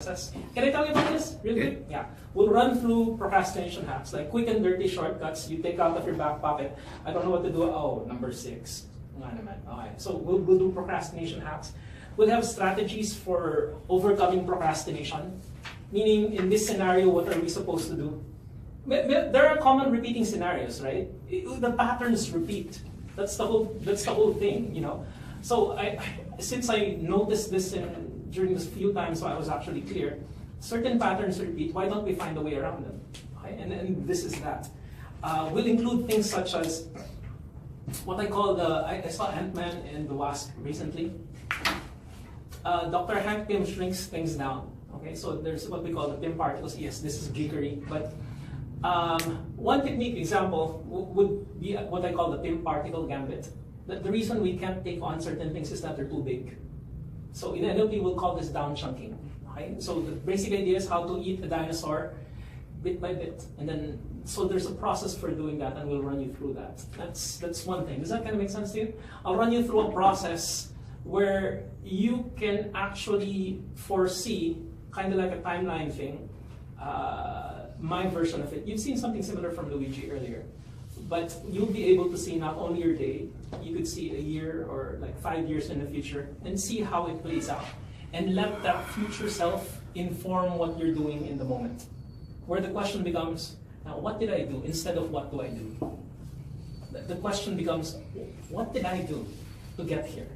Can I tell you about this real quick? Yeah. We'll run through procrastination hacks, like quick and dirty shortcuts you take out of your back pocket. I don't know what to do. Oh, number 6. Nga naman. Okay. So we'll do procrastination hacks. We'll have strategies for overcoming procrastination. Meaning, in this scenario, what are we supposed to do? There are common repeating scenarios, right? The patterns repeat. That's the whole thing, you know. So since I noticed this during this few times, so I was actually clear. Certain patterns repeat. Why don't we find a way around them? Okay? And this is that. We'll include things such as what I call I saw Ant-Man and the Wasp recently. Dr. Hank Pym shrinks things down. Okay, so there's what we call the Pym particles. Yes, this is geekery, but one technique example would be what I call the Pym particle gambit. The reason we can't take on certain things is that they're too big. So in NLP, we'll call this down chunking. Okay? So the basic idea is how to eat a dinosaur bit by bit, and then so there's a process for doing that, and we'll run you through that. That's one thing. Does that kind of make sense to you? I'll run you through a process where you can actually foresee, kind of like a timeline thing, my version of it. You've seen something similar from Luigi earlier. But you'll be able to see not only your day, you could see a year or like 5 years in the future and see how it plays out. And let that future self inform what you're doing in the moment. Where the question becomes, now what did I do instead of what do I do? The question becomes, what did I do to get here?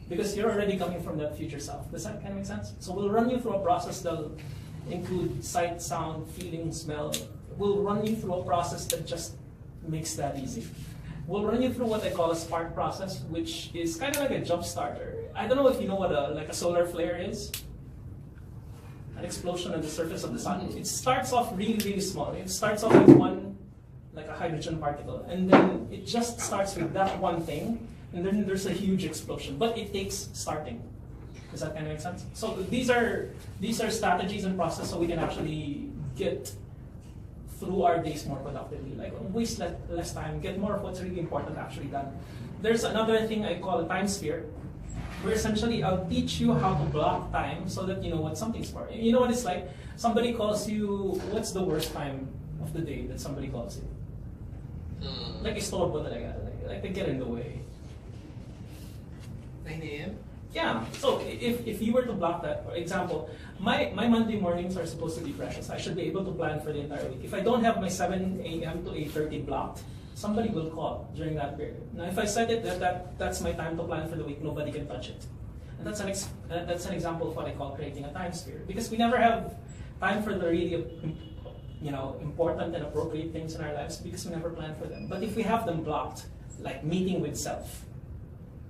Because you're already coming from that future self. Does that kind of make sense? So we'll run you through a process that'll include sight, sound, feeling, smell. We'll run you through a process that just makes that easy. We'll run you through what I call a spark process, which is kind of like a jump starter. I don't know if you know what a solar flare is. An explosion on the surface of the sun. It starts off really, really small. It starts off with one, like a hydrogen particle, and then it just starts with that one thing, and then there's a huge explosion. But it takes starting. Does that kind of make sense? So these are strategies and process so we can actually get through our days more productively, like waste less time, get more of what's really important actually done. There's another thing I call a time sphere, where essentially I'll teach you how to block time so that you know what something's for. You know what it's like? Somebody calls you, what's the worst time of the day that somebody calls you? Like istorbo talaga, like they get in the way. 9 a.m.? Yeah, so if you were to block that, for example, my Monday mornings are supposed to be precious. I should be able to plan for the entire week. If I don't have my 7 a.m. to 8:30 blocked, somebody will call during that period. Now, if I said it that's my time to plan for the week, nobody can touch it. And that's an example of what I call creating a time sphere. Because we never have time for the really important and appropriate things in our lives because we never plan for them. But if we have them blocked, like meeting with self,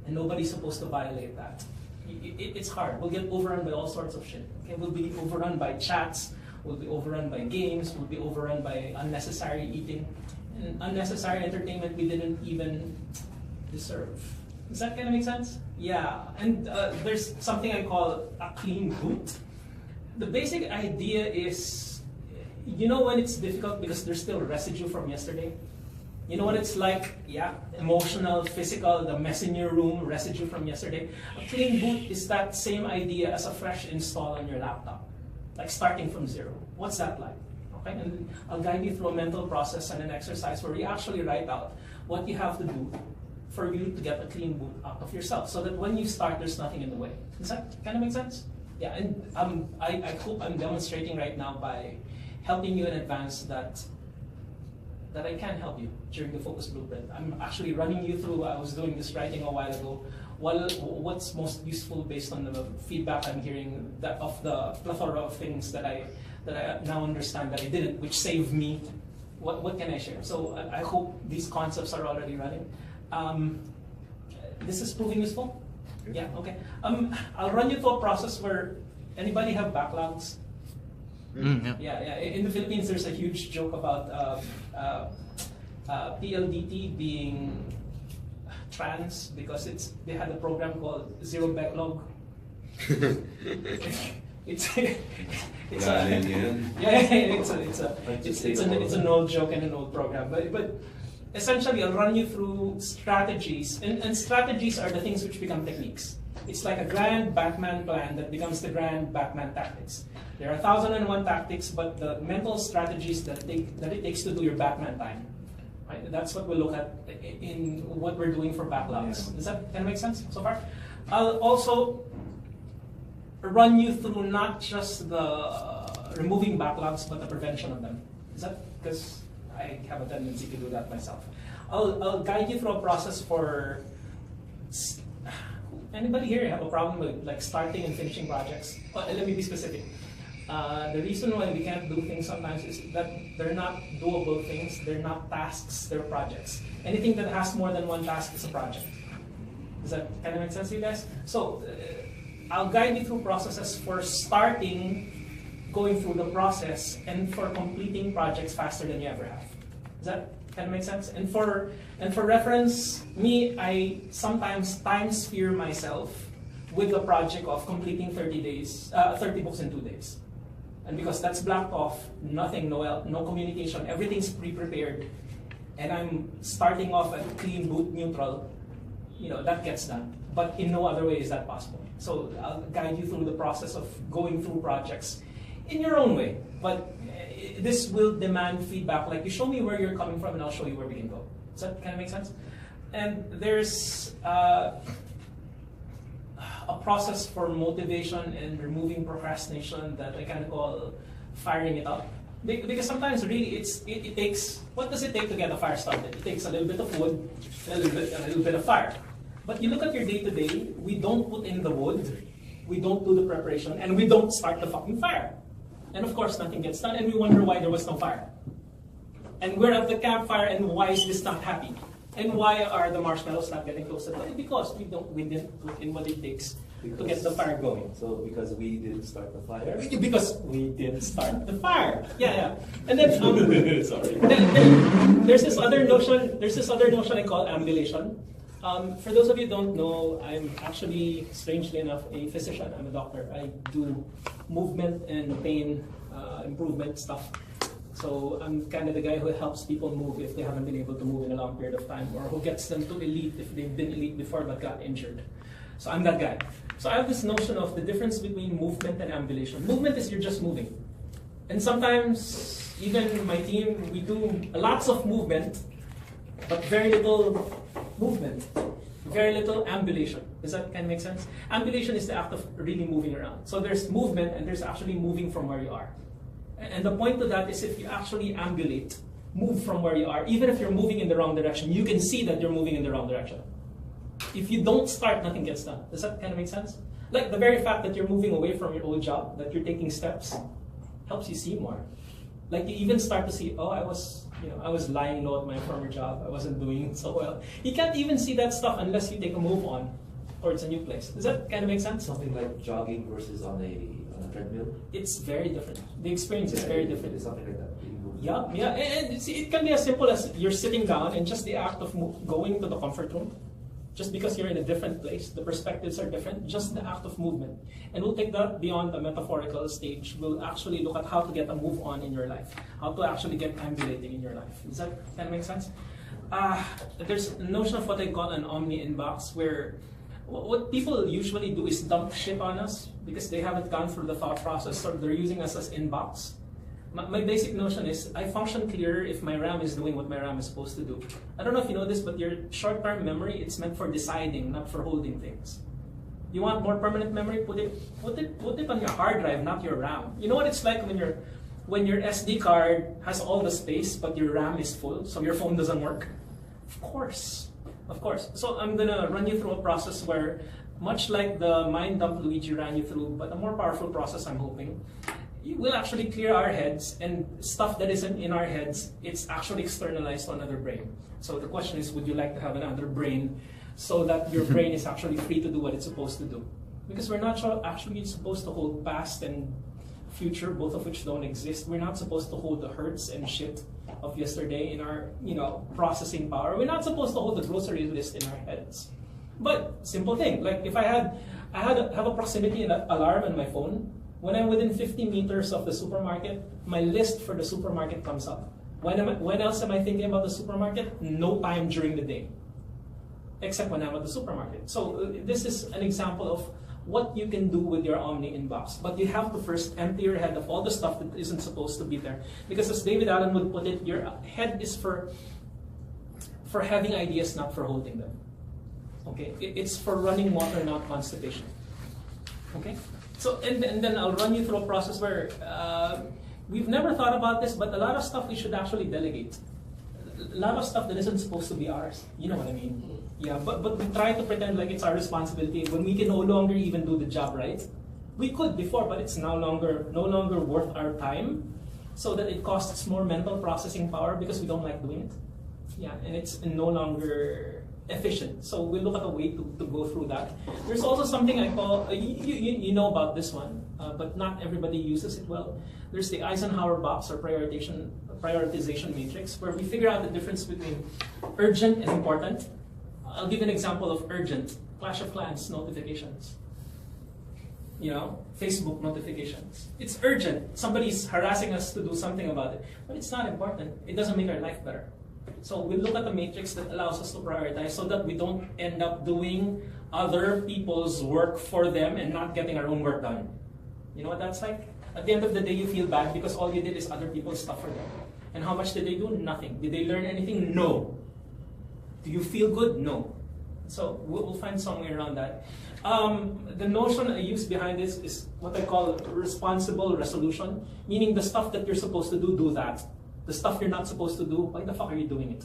and nobody's supposed to violate that. It's hard. We'll get overrun by all sorts of shit. Okay? We'll be overrun by chats, we'll be overrun by games, we'll be overrun by unnecessary eating, and unnecessary entertainment we didn't even deserve. Does that kind of make sense? Yeah, and there's something I call a clean boot. The basic idea is, you know when it's difficult because there's still residue from yesterday? You know what it's like? Yeah, emotional, physical, the mess in your room, residue from yesterday. A clean boot is that same idea as a fresh install on your laptop, like starting from zero. What's that like? Okay, and I'll guide you through a mental process and an exercise where you actually write out what you have to do for you to get a clean boot out of yourself, so that when you start, there's nothing in the way. Does that kind of make sense? Yeah, and I hope I'm demonstrating right now by helping you in advance that I can help you during the Focus Blueprint. I'm actually running you through, I was doing this writing a while ago, what's most useful based on the feedback I'm hearing of the plethora of things that I now understand that I didn't, which saved me. What can I share? So I hope these concepts are already running. This is proving useful? Yeah, okay. I'll run you through a process where anybody have backlogs? Yeah. In the Philippines, there's a huge joke about PLDT being trans because they had a program called Zero Backlog. It's an old joke and an old program, but essentially I'll run you through strategies, and strategies are the things which become techniques. It's like a grand Batman plan that becomes the grand Batman tactics. There are 1,001 tactics, but the mental strategies that it takes to do your Batman time. Right? That's what we'll look at in what we're doing for backlogs. Does that kind of make sense so far? I'll also run you through not just the removing backlogs, but the prevention of them. Is that because I have a tendency to do that myself? I'll guide you through a process for. Anybody here have a problem with like starting and finishing projects? Well, let me be specific. The reason why we can't do things sometimes is that they're not doable things, they're not tasks, they're projects. Anything that has more than one task is a project. Does that kind of make sense to you guys? So, I'll guide you through processes for starting, going through the process, and for completing projects faster than you ever have. Does that kind of make sense? And for reference, I sometimes time sphere myself with the project of completing 30 books in 2 days. And because that's blocked off, nothing, no communication, everything's pre-prepared, and I'm starting off at clean boot neutral, that gets done. But in no other way is that possible. So I'll guide you through the process of going through projects in your own way. But this will demand feedback. Like, you show me where you're coming from, and I'll show you where we can go. Does that kind of make sense? And there's a process for motivation and removing procrastination that I kind of call firing it up. Because sometimes really it takes, what does it take to get a fire started? It takes a little bit of wood, a little bit of fire. But you look at your day-to-day, we don't put in the wood, we don't do the preparation, and we don't start the fucking fire. And of course, nothing gets done, and we wonder why there was no fire. And we're at the campfire, and why is this not happy? And why are the marshmallows not getting closer? Because we didn't put in what it takes to get the fire going. So because we didn't start the fire? Because we didn't start the fire. Yeah. And then sorry. Then there's this other notion I call ambulation. For those of you who don't know, I'm actually, strangely enough, a physician. I'm a doctor. I do movement and pain improvement stuff. So I'm kind of the guy who helps people move if they haven't been able to move in a long period of time, or who gets them to elite if they've been elite before but got injured. So I'm that guy. So I have this notion of the difference between movement and ambulation. Movement is you're just moving. And sometimes, even my team, we do lots of movement, but very little movement. Very little ambulation. Does that kind of make sense? Ambulation is the act of really moving around. So there's movement, and there's actually moving from where you are. And the point of that is, if you actually ambulate, move from where you are, even if you're moving in the wrong direction, you can see that you're moving in the wrong direction. If you don't start, nothing gets done. Does that kind of make sense? Like the very fact that you're moving away from your old job, that you're taking steps, helps you see more. Like you even start to see, oh, I was lying low at my former job. I wasn't doing so well. You can't even see that stuff unless you take a move on towards a new place. Does that kind of make sense? Something like jogging versus on a treadmill? It's very different. The experience is very different. It's something like that. Yeah. And see, it can be as simple as you're sitting down and just the act of going to the comfort room. Just because you're in a different place, the perspectives are different, just the act of movement. And we'll take that beyond the metaphorical stage. We'll actually look at how to get a move on in your life, how to actually get ambulating in your life. Does that kind of make sense? There's a notion of what I call an omni inbox, where what people usually do is dump shit on us because they haven't gone through the thought process, so they're using us as inbox. My basic notion is I function clearer if my RAM is doing what my RAM is supposed to do. I don't know if you know this, but your short-term memory, it's meant for deciding, not for holding things. You want more permanent memory? Put it on your hard drive, not your RAM. You know what it's like when your SD card has all the space, but your RAM is full, so your phone doesn't work? Of course. So I'm gonna run you through a process where, much like the mind dump Luigi ran you through, but a more powerful process, I'm hoping, we'll actually clear our heads, and stuff that isn't in our heads, it's actually externalized to another brain. So the question is, would you like to have another brain so that your brain is actually free to do what it's supposed to do? Because we're not actually supposed to hold past and future, both of which don't exist. We're not supposed to hold the hurts and shit of yesterday in our, processing power. We're not supposed to hold the grocery list in our heads. But simple thing, like if I have a proximity alarm on my phone. When I'm within 50 meters of the supermarket, my list for the supermarket comes up. When else am I thinking about the supermarket? No time during the day. except when I'm at the supermarket. So this is an example of what you can do with your Omni inbox. But you have to first empty your head of all the stuff that isn't supposed to be there. Because as David Allen would put it, your head is for having ideas, not for holding them. Okay? It's for running water, not constipation. Okay? So, and then I'll run you through a process where we've never thought about this, but a lot of stuff we should actually delegate. A lot of stuff that isn't supposed to be ours. You know what I mean? Yeah, but we try to pretend like it's our responsibility when we can no longer even do the job right. We could before, but it's no longer worth our time, so that it costs more mental processing power because we don't like doing it. Yeah, and it's no longer efficient. So we look at a way to go through that. There's also something I call, you know about this one, but not everybody uses it well. There's the Eisenhower box or prioritization matrix, where we figure out the difference between urgent and important. I'll give an example of urgent. Clash of Clans notifications. You know, Facebook notifications. It's urgent. Somebody's harassing us to do something about it. But it's not important. It doesn't make our life better. So we look at the matrix that allows us to prioritize so that we don't end up doing other people's work for them and not getting our own work done. You know what that's like? At the end of the day, you feel bad because all you did is other people's stuff for them. And how much did they do? Nothing. Did they learn anything? No. Do you feel good? No. So we'll find some way around that. The notion I use behind this is what I call responsible resolution, meaning the stuff that you're supposed to do that. The stuff you're not supposed to do, why the fuck are you doing it?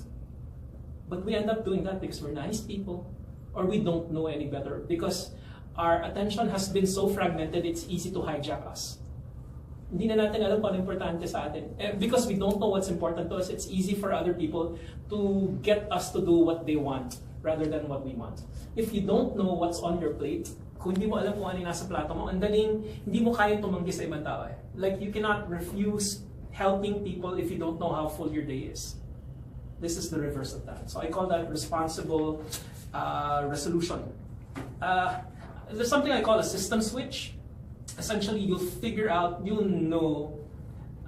But we end up doing that because we're nice people, or we don't know any better, because our attention has been so fragmented, it's easy to hijack us. Hindi na natin alam kung ano importante sa atin. Because we don't know what's important to us, it's easy for other people to get us to do what they want rather than what we want. If you don't know what's on your plate, kung hindi mo alam kung ano yung nasa plato mo, hindi mo kaya tumanggi sa ibang tao. Like, you cannot refuse helping people if you don't know how full your day is. This is the reverse of that. So I call that responsible resolution. There's something I call a system switch. Essentially, you'll know,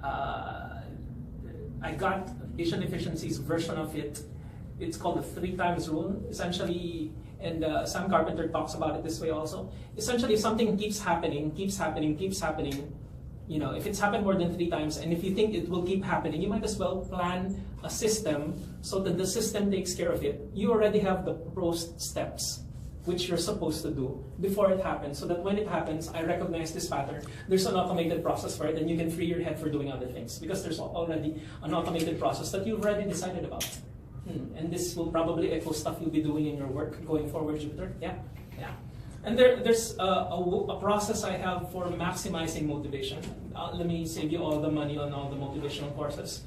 I got Asian Efficiency's version of it. It's called the 3 times rule. Essentially, and Sam Carpenter talks about it this way also. Essentially, if something keeps happening, you know, if it's happened more than 3 times, and if you think it will keep happening, you might as well plan a system so that the system takes care of it. You already have the proposed steps, which you're supposed to do before it happens, so that when it happens, I recognize this pattern. There's an automated process for it, and you can free your head for doing other things, because there's already an automated process that you've already decided about. And this will probably echo stuff you'll be doing in your work going forward, Jupiter. Yeah. And there's a process I have for maximizing motivation. Let me save you all the money on all the motivational courses.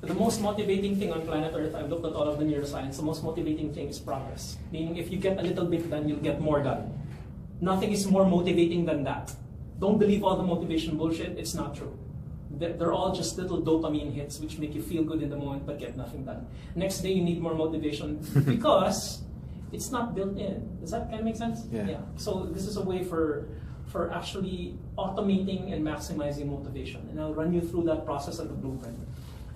The most motivating thing on planet Earth, I've looked at all of the neuroscience, the most motivating thing is progress. Meaning, if you get a little bit done, you'll get more done. Nothing is more motivating than that. Don't believe all the motivation bullshit, it's not true. They're all just little dopamine hits which make you feel good in the moment but get nothing done. Next day you need more motivation because it's not built in. Does that kind of make sense? Yeah. So this is a way for actually automating and maximizing motivation. And I'll run you through that process of the blueprint.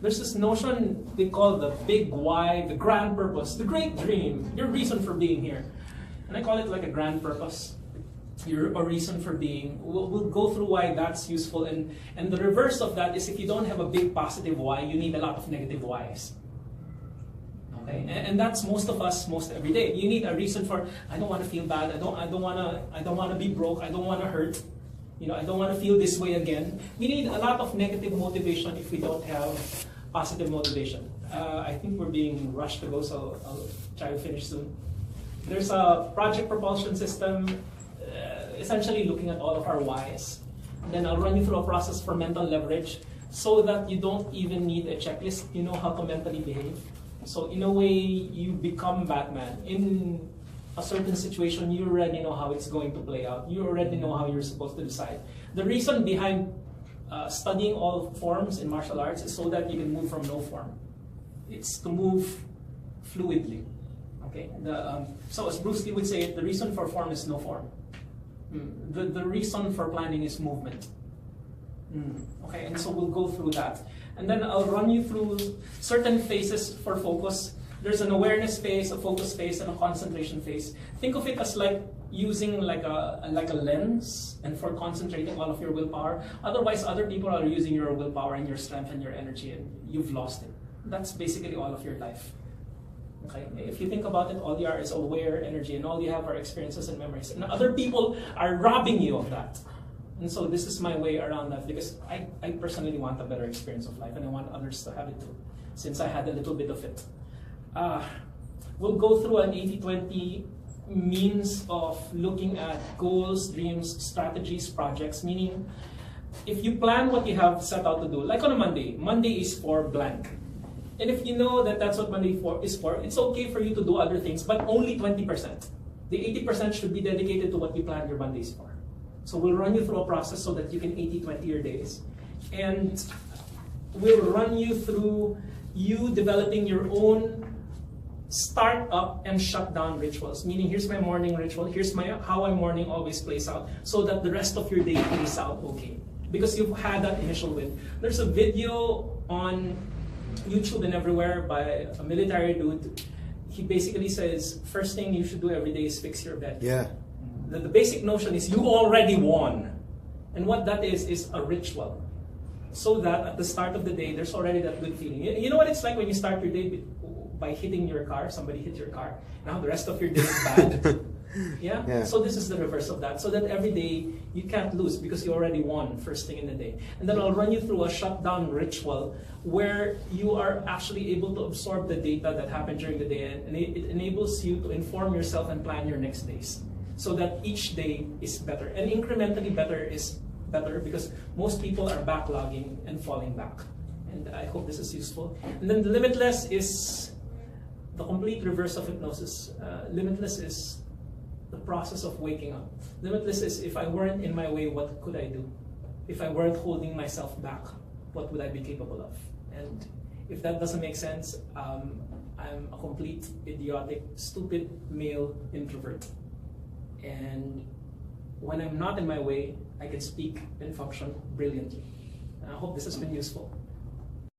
There's this notion they call the big why, the grand purpose, the great dream, your reason for being here. And I call it like a grand purpose. A reason for being. We'll go through why that's useful, and the reverse of that is if you don't have a big positive why, you need a lot of negative whys. Okay, and that's most of us most every day. You need a reason for, I don't want to feel bad. I don't want to be broke. I don't want to hurt. You know, I don't want to feel this way again. We need a lot of negative motivation if we don't have positive motivation. I think we're being rushed to go, so I'll try to finish soon. There's a project propulsion system. Essentially looking at all of our whys. And then I'll run you through a process for mental leverage so that you don't even need a checklist. You know how to mentally behave. So in a way, you become Batman. In a certain situation, you already know how it's going to play out. You already know how you're supposed to decide. The reason behind studying all forms in martial arts is so that you can move from no form. It's to move fluidly. Okay. So as Bruce Lee would say, the reason for form is no form. The reason for planning is movement. Okay, and so we'll go through that. And then I'll run you through certain phases for focus. there's an awareness phase, a focus phase, and a concentration phase. Think of it as like using like a lens, and for concentrating all of your willpower. Otherwise, other people are using your willpower and your strength and your energy, and you've lost it. That's basically all of your life. Okay? If you think about it, all you are is aware energy, and all you have are experiences and memories. And other people are robbing you of that. And so this is my way around that, because I personally want a better experience of life, and I want others to have it too, since I had a little bit of it. We'll go through an 80-20 means of looking at goals, dreams, strategies, projects, meaning if you plan what you have set out to do, like on a Monday is for blank. And if you know that that's what Monday is for, it's okay for you to do other things, but only 20%. The 80% should be dedicated to what you planned your Mondays for. So we'll run you through a process so that you can 80-20 your days. And we'll run you through you developing your own start up and shut down rituals. Meaning, here's my morning ritual, here's how my morning always plays out, so that the rest of your day plays out okay. Because you've had that initial win. There's a video on YouTube and everywhere by a military dude. He basically says, first thing you should do every day is fix your bed. Yeah. The basic notion is you already won. And what that is a ritual. So that at the start of the day, there's already that good feeling. You know what it's like when you start your day by hitting your car, somebody hit your car. Now the rest of your day is bad. Yeah? So this is the reverse of that. So that every day you can't lose because you already won first thing in the day. And then I'll run you through a shutdown ritual where you are actually able to absorb the data that happened during the day, and it enables you to inform yourself and plan your next days. So that each day is better. And incrementally better is better because most people are backlogging and falling back. And I hope this is useful. And then the limitless is the complete reverse of hypnosis. Limitless is the process of waking up. Limitless is, if I weren't in my way, what could I do? If I weren't holding myself back, what would I be capable of? And if that doesn't make sense, I'm a complete, idiotic, stupid male introvert. And when I'm not in my way, I can speak and function brilliantly. And I hope this has been useful.